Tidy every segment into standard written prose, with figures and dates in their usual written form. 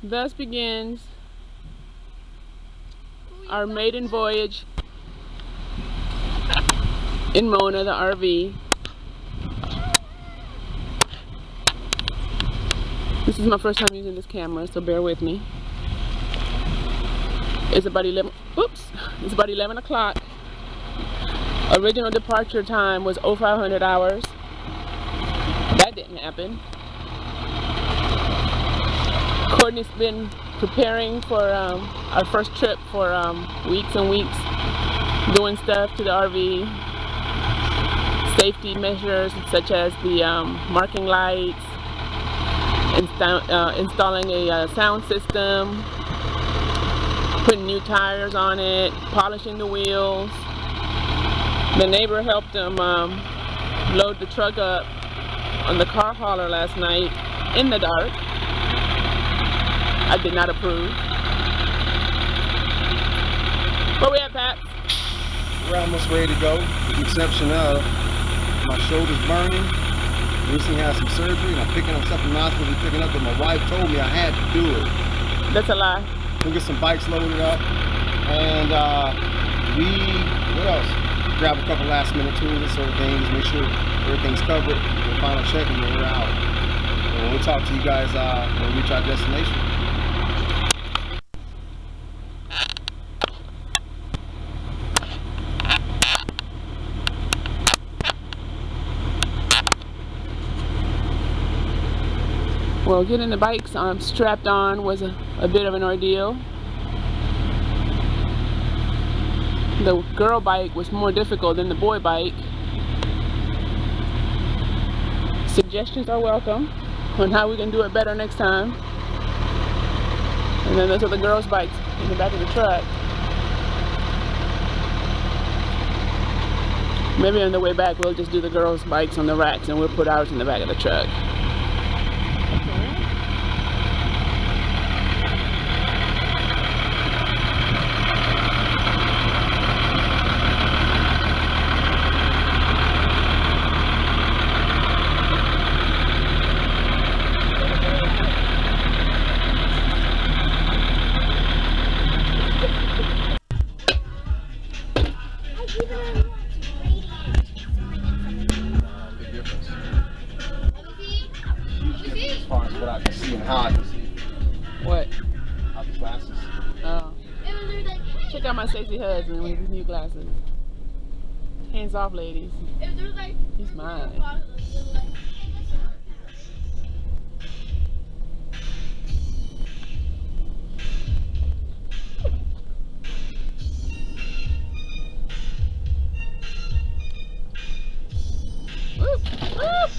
Thus begins our maiden voyage in Mona, the RV. This is my first time using this camera, so bear with me. It's about 11. Oops! It's about 11 o'clock. Original departure time was 0500 hours. That didn't happen. Courtney's been preparing for our first trip for weeks and weeks, doing stuff to the RV, safety measures such as the marking lights, installing a sound system, putting new tires on it, polishing the wheels. The neighbor helped them load the truck up on the car hauler last night in the dark. I did not approve. Where we at, Pat? We're almost ready to go, with the exception of my shoulder's burning. Recently had some surgery and I'm picking up something I'm not supposed to be picking up, but my wife told me I had to do it. That's a lie. We'll get some bikes loaded up and what else? Grab a couple last minute tools and sort of things, make sure everything's covered. We'll final check and then we're out. And we'll talk to you guys when we reach our destination. Well, getting the bikes strapped on was a bit of an ordeal. The girl bike was more difficult than the boy bike. Suggestions are welcome on how we can do it better next time. And then those are the girls' bikes in the back of the truck. Maybe on the way back we'll just do the girls' bikes on the racks and we'll put ours in the back of the truck. As far as what I can see and how I can see. What? Out the glasses. Oh. Check out my sexy husband with his new glasses. Hands off, ladies. He's mine. Whoop, whoop.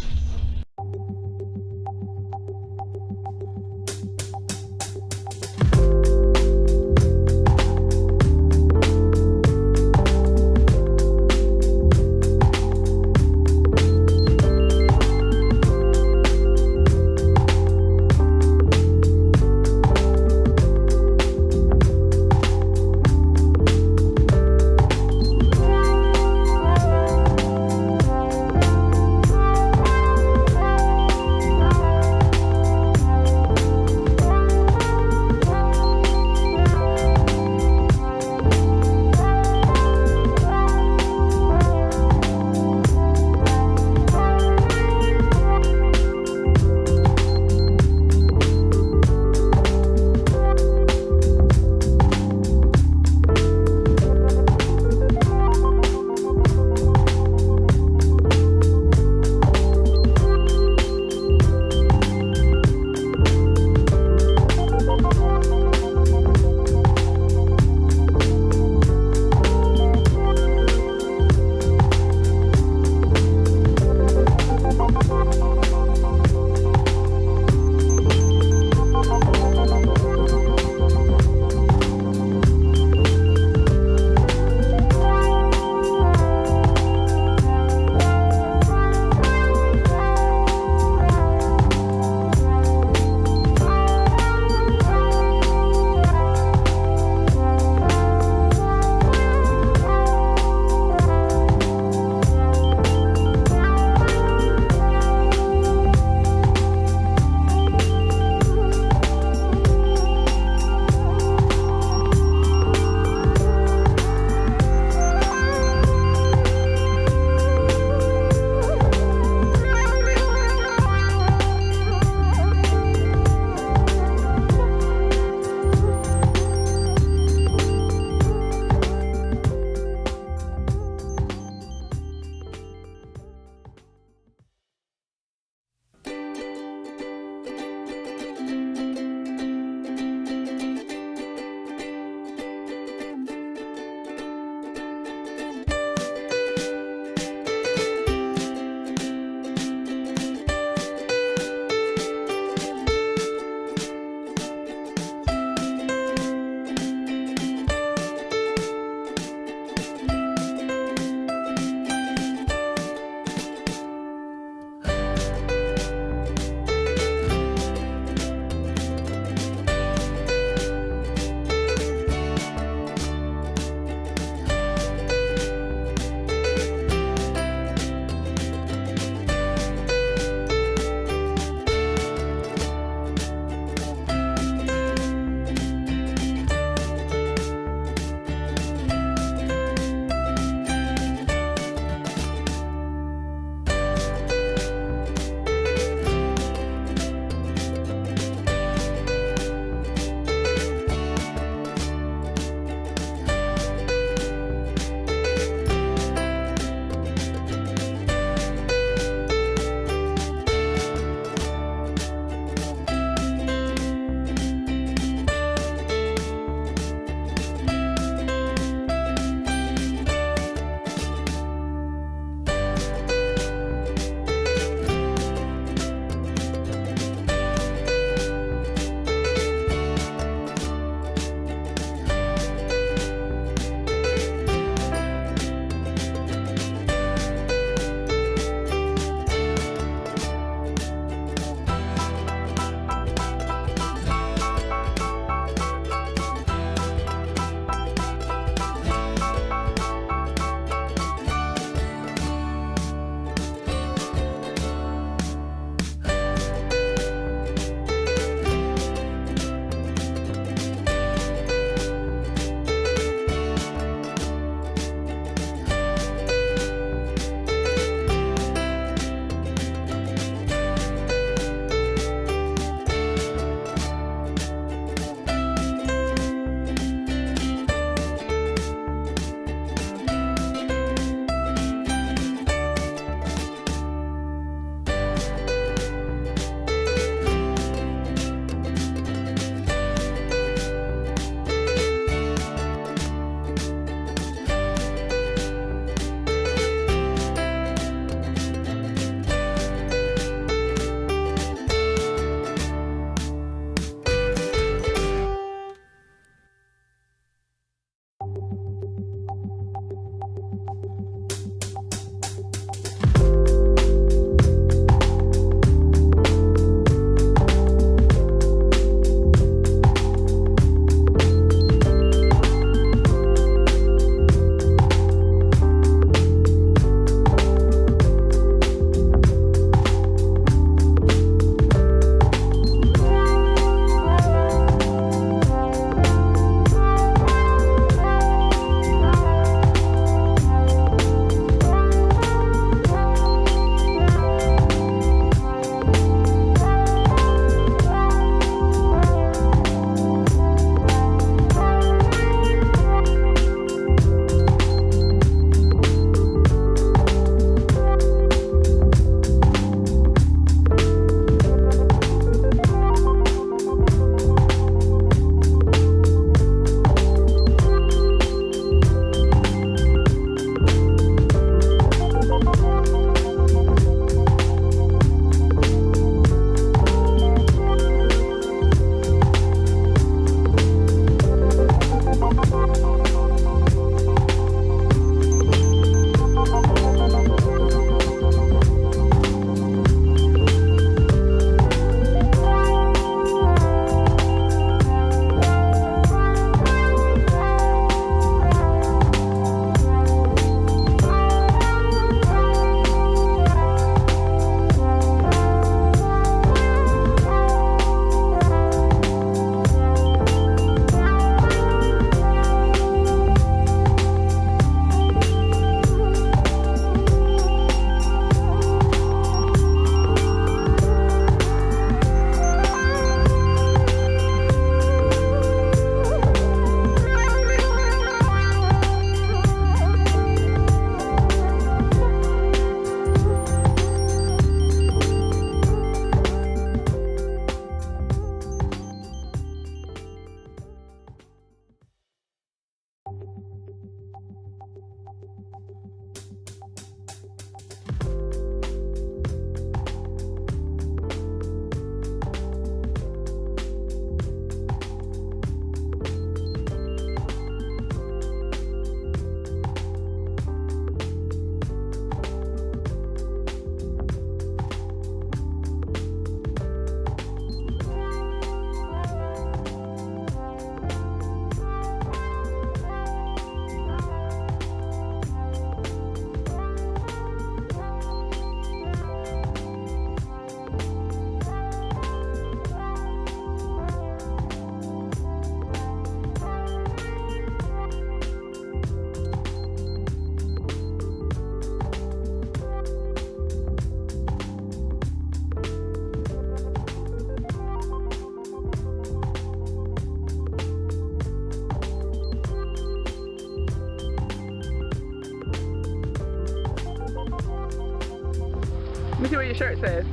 me see what your shirt says.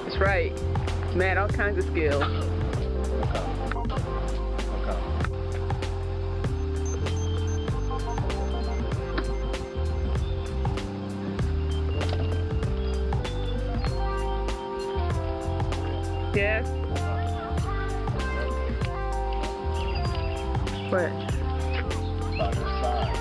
That's right. Man, all kinds of skills. Yes. What? By the side.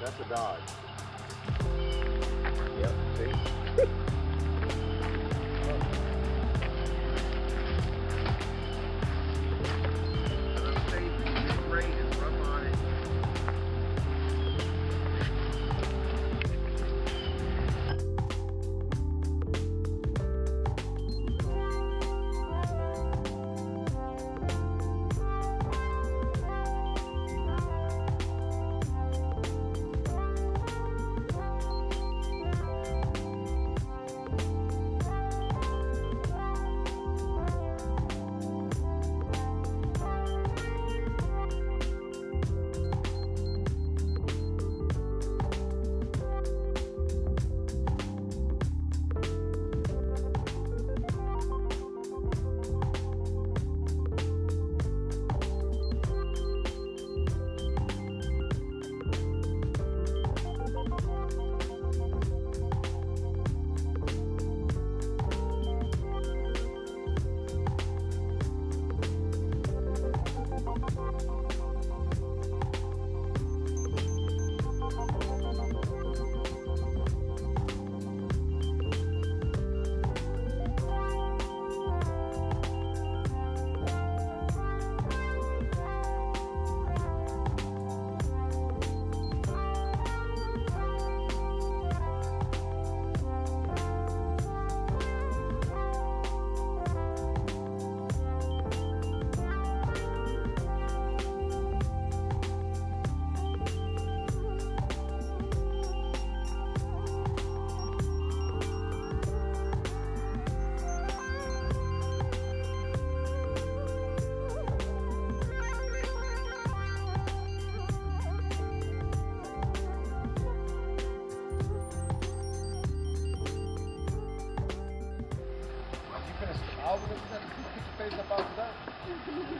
That's a dog. Yep, see?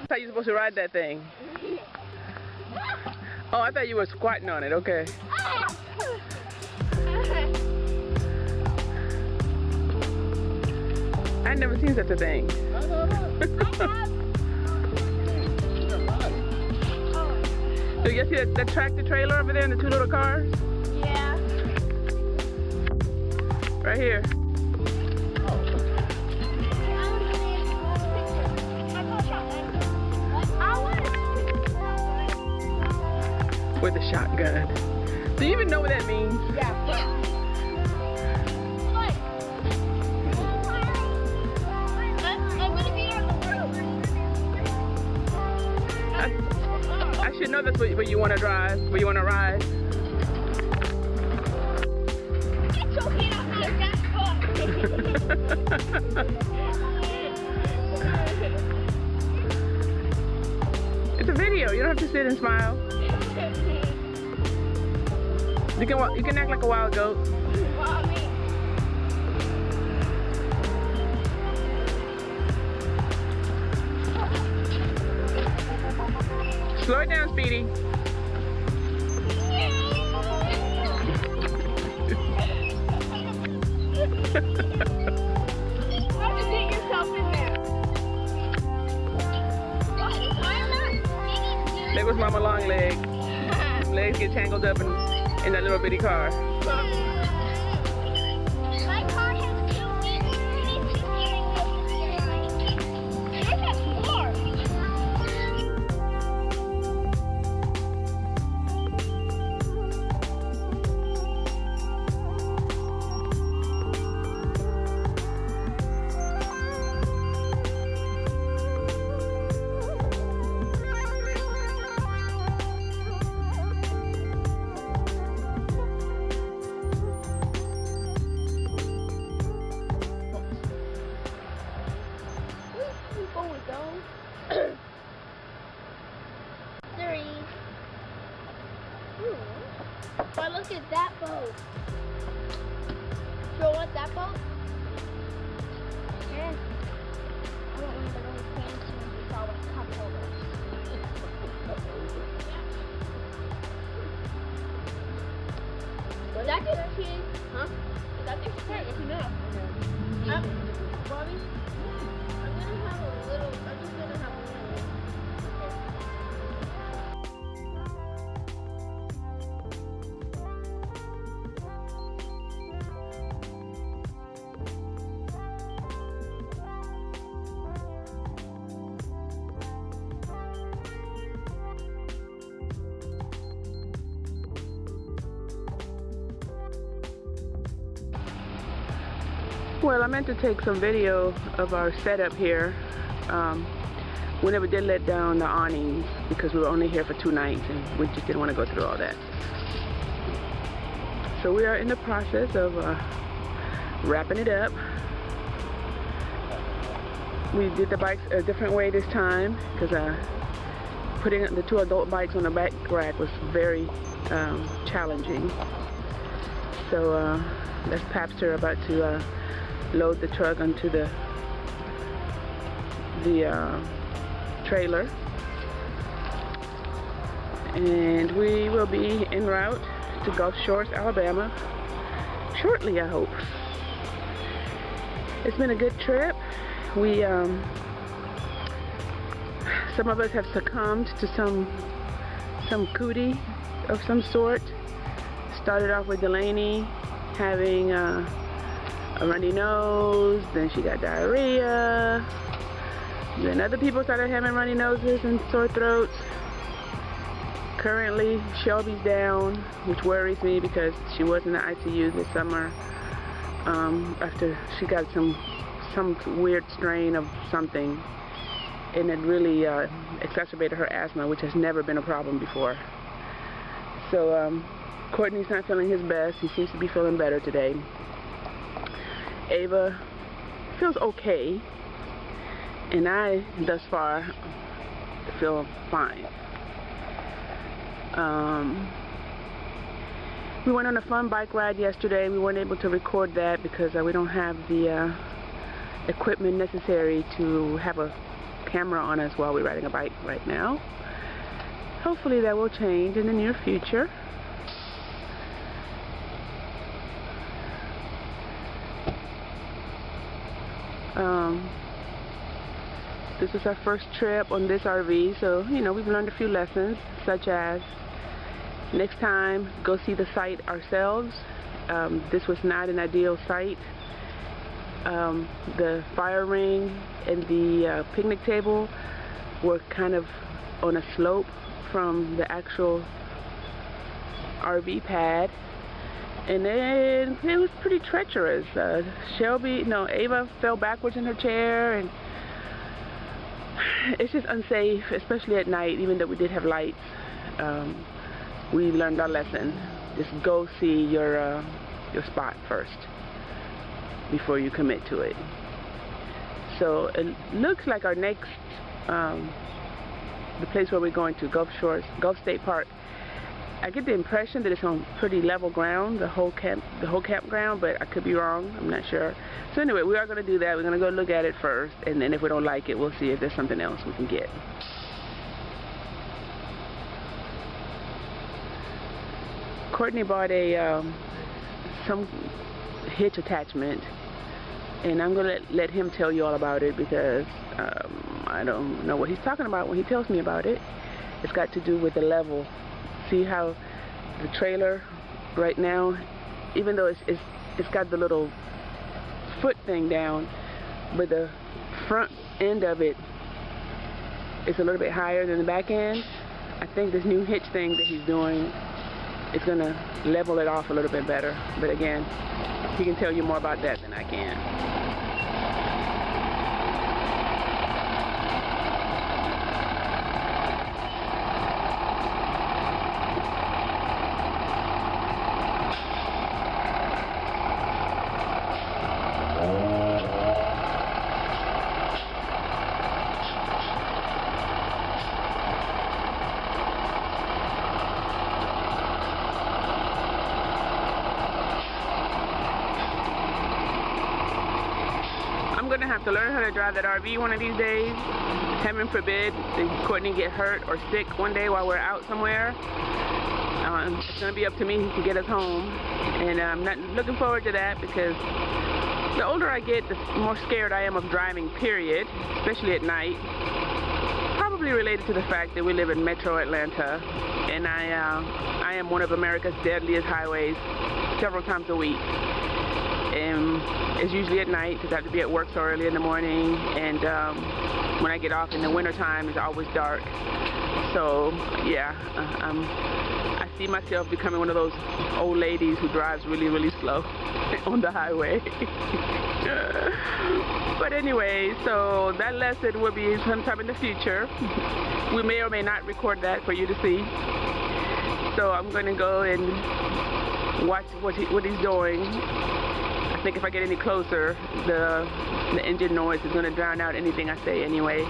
I thought you were supposed to ride that thing. Oh, I thought you were squatting on it. Okay. I've never seen such a thing. So you see that tractor trailer over there and the two little cars? Yeah. Right here. With a shotgun. Do you even know what that means? Yeah. I'm gonna be on the road. I should know that's where you want to drive, where you want to ride. Get your feet off my It's a video. You don't have to sit and smile. You can act like a wild goat. Slow it down, Speedy. How to get yourself in there? There goes Mama Long Leg. Legs get tangled up in that little bitty car. But look at that boat. So want that boat? Yeah. I want one of the really fancy ones we saw with cup holders. Was that just cheese? Huh? Is that just cheese? It's enough. Bobby? I'm gonna have a little. I'm just gonna have a little. Well, I meant to take some video of our setup here. We never did let down the awnings because we were only here for 2 nights and we just didn't want to go through all that. So we are in the process of wrapping it up. We did the bikes a different way this time because putting the 2 adult bikes on the back rack was very challenging. So that's Papster about to load the truck onto the trailer, and we will be en route to Gulf Shores, Alabama shortly, I hope. It's been a good trip. We some of us have succumbed to some cootie of some sort. Started off with Delaney having a runny nose, then she got diarrhea, then other people started having runny noses and sore throats. Currently Shelby's down, which worries me because she was in the ICU this summer after she got some weird strain of something, and it really exacerbated her asthma, which has never been a problem before. So Courtney's not feeling his best. He seems to be feeling better today. Ava feels okay, and I, thus far, feel fine. We went on a fun bike ride yesterday. We weren't able to record that because we don't have the equipment necessary to have a camera on us while we're riding a bike right now. Hopefully that will change in the near future. This is our first trip on this RV, so you know, we've learned a few lessons, such as next time go see the site ourselves. This was not an ideal site. The fire ring and the picnic table were kind of on a slope from the actual RV pad, and then it was pretty treacherous. Ava fell backwards in her chair, and it's just unsafe, especially at night. Even though we did have lights, we learned our lesson. Just go see your spot first before you commit to it. So it looks like our next, the place where we're going to, Gulf State Park. I get the impression that it's on pretty level ground, the whole campground, but I could be wrong. I'm not sure. So anyway, we are going to do that. We're going to go look at it first, and then if we don't like it, we'll see if there's something else we can get. Courtney bought some hitch attachment, and I'm going to let him tell you all about it because I don't know what he's talking about when he tells me about it. It's got to do with the level. See how the trailer right now, even though it's got the little foot thing down, but the front end of it is a little bit higher than the back end. I think this new hitch thing that he's doing is going to level it off a little bit better. But again, he can tell you more about that than I can. gonna have to learn how to drive that RV one of these days. Heaven forbid that Courtney get hurt or sick one day while we're out somewhere. It's gonna be up to me to get us home, and I'm not looking forward to that because the older I get, the more scared I am of driving, period, especially at night. Probably related to the fact that we live in Metro Atlanta, and I am one of America's deadliest highways several times a week. And it's usually at night because I have to be at work so early in the morning, and when I get off in the wintertime, it's always dark. So yeah, I see myself becoming one of those old ladies who drives really, really slow on the highway. But anyway, so that lesson will be sometime in the future. We may or may not record that for you to see. So I'm going to go and watch what he's doing. I think if I get any closer, the engine noise is going to drown out anything I say anyway.